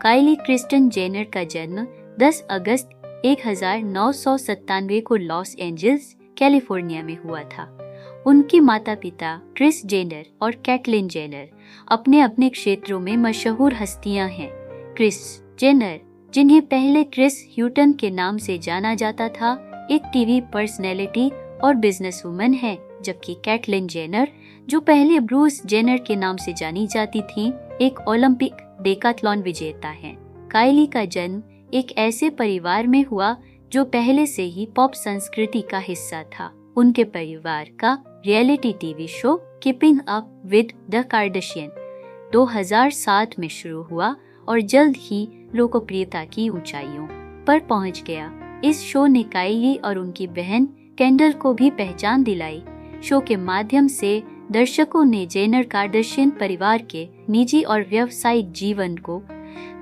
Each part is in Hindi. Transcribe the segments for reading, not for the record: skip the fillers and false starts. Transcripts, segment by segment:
काइली क्रिस्टन जेनर का जन्म 10 अगस्त 1997 को लॉस एंजल्स, कैलिफोर्निया में हुआ था। उनके माता पिता क्रिस जेनर और कैटलिन जेनर अपने अपने क्षेत्रों में मशहूर हस्तियां हैं। क्रिस जेनर, जिन्हें पहले क्रिस ह्यूटन के नाम से जाना जाता था, एक टीवी पर्सनैलिटी और बिजनेसवुमन है, जबकि कैटलिन जेनर, जो पहले ब्रूस जेनर के नाम से जानी जाती थीं, एक ओलंपिक डेकाथलॉन विजेता हैं। काइली का जन्म एक ऐसे परिवार में हुआ जो पहले से ही पॉप संस्कृति का हिस्सा था। उनके परिवार का reality TV show keeping up with the Kardashian 2007 में शुरू हुआ और जल्द ही लोकप्रियता की ऊंचाइयों पर पहुंच गया। इस शो ने काइली और उनकी बहन केंडल को भी पहचान दिलाई। शो के माध्यम से दर्शकों ने जेनर कार्दाशियन परिवार के निजी और व्यावसायिक जीवन को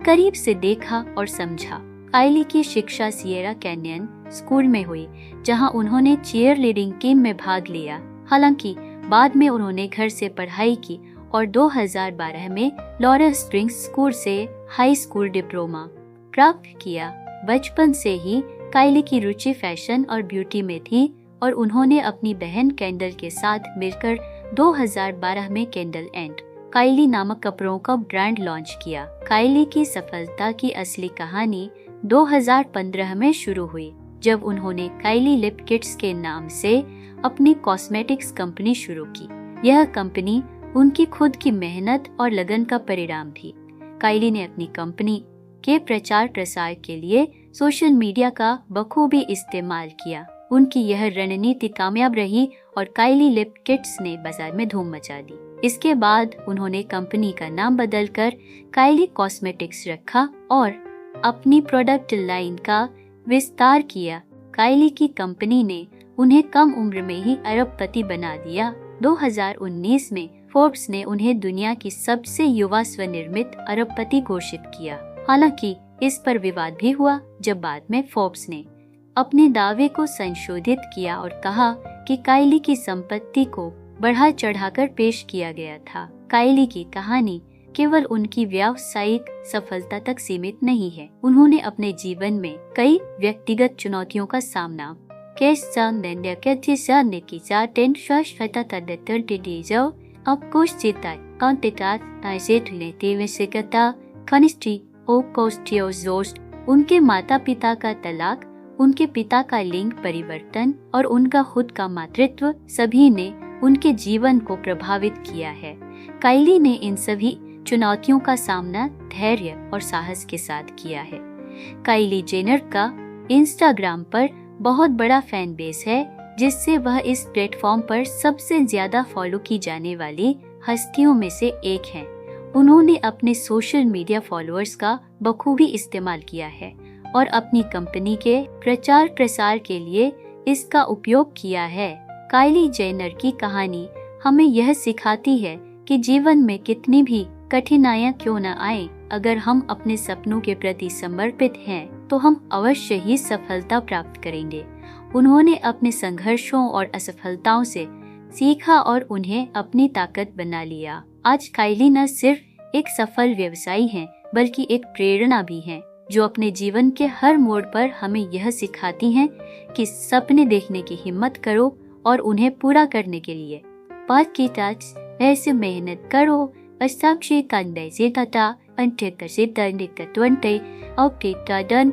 करीब से देखा और समझा। काइली की शिक्षा सिएरा कैन्यन स्कूल में हुई, जहां उन्होंने चीयर लीडिंग टीम में भाग लिया। हालांकि बाद में उन्होंने घर से पढ़ाई की और 2012 में लॉरेंस स्प्रिंग्स स्कूल से हाई स्कूल डिप्लोमा प्राप्त किया। बचपन से ही काइली की रुचि फैशन और ब्यूटी में थी और उन्होंने अपनी बहन केंडल के साथ मिलकर 2012 में केंडल एंड काइली नामक कपड़ों का ब्रांड लॉन्च किया। काइली की सफलता की असली कहानी 2015 में शुरू हुई, जब उन्होंने काइली लिप किट्स के नाम से अपनी कॉस्मेटिक्स कंपनी शुरू की। यह कंपनी उनकी खुद की मेहनत और लगन का परिणाम थी। काइली ने अपनी कंपनी के प्रचार प्रसार के लिए सोशल मीडिया का बखूबी इस्तेमाल किया। उनकी यह रणनीति कामयाब रही और काइली लिप किट्स ने बाजार में धूम मचा दी। इसके बाद उन्होंने कंपनी का नाम बदलकर काइली कॉस्मेटिक्स रखा और अपनी प्रोडक्ट लाइन का विस्तार किया। काइली की कंपनी ने उन्हें कम उम्र में ही अरबपति बना दिया। 2019 में फोर्ब्स ने उन्हें दुनिया की सबसे युवा स्वनिर्मित अरबपति घोषित किया। हालांकि इस पर विवाद भी हुआ, जब बाद में फोर्ब्स ने अपने दावे को संशोधित किया और कहा कि काइली की संपत्ति को बढ़ा चढ़ाकर पेश किया गया था। काइली की कहानी केवल उनकी व्यावसायिक सफलता तक सीमित नहीं है। उन्होंने अपने जीवन में कई व्यक्तिगत चुनौतियों का सामना उनके माता पिता का तलाक, उनके पिता का लिंग परिवर्तन और उनका खुद का मातृत्व सभी ने उनके जीवन को प्रभावित किया है। काइली ने इन सभी चुनौतियों का सामना धैर्य और साहस के साथ किया है। काइली जेनर का इंस्टाग्राम पर बहुत बड़ा फैन बेस है, जिससे वह इस प्लेटफॉर्म पर सबसे ज्यादा फॉलो की जाने वाली हस्तियों में से एक हैं। उन्होंने अपने सोशल मीडिया फॉलोअर्स का बखूबी इस्तेमाल किया है और अपनी कंपनी के प्रचार प्रसार के लिए इसका उपयोग किया है। काइली जेनर की कहानी हमें यह सिखाती है कि जीवन में कितनी भी कठिनाइयां क्यों न आए, अगर हम अपने सपनों के प्रति समर्पित हैं, तो हम अवश्य ही सफलता प्राप्त करेंगे। उन्होंने अपने संघर्षों और असफलताओं से सीखा और उन्हें अपनी ताकत बना लिया। आज काइली न सिर्फ एक सफल व्यवसायी हैं, बल्कि एक प्रेरणा भी हैं, जो अपने जीवन के हर मोड़ पर हमें यह सिखाती हैं कि सपने देखने की हिम्मत करो और उन्हें पूरा करने के लिए ऐसे मेहनत करो। Saksi kan dari tata, antik kasi dan dikatuan tay, okay tadan.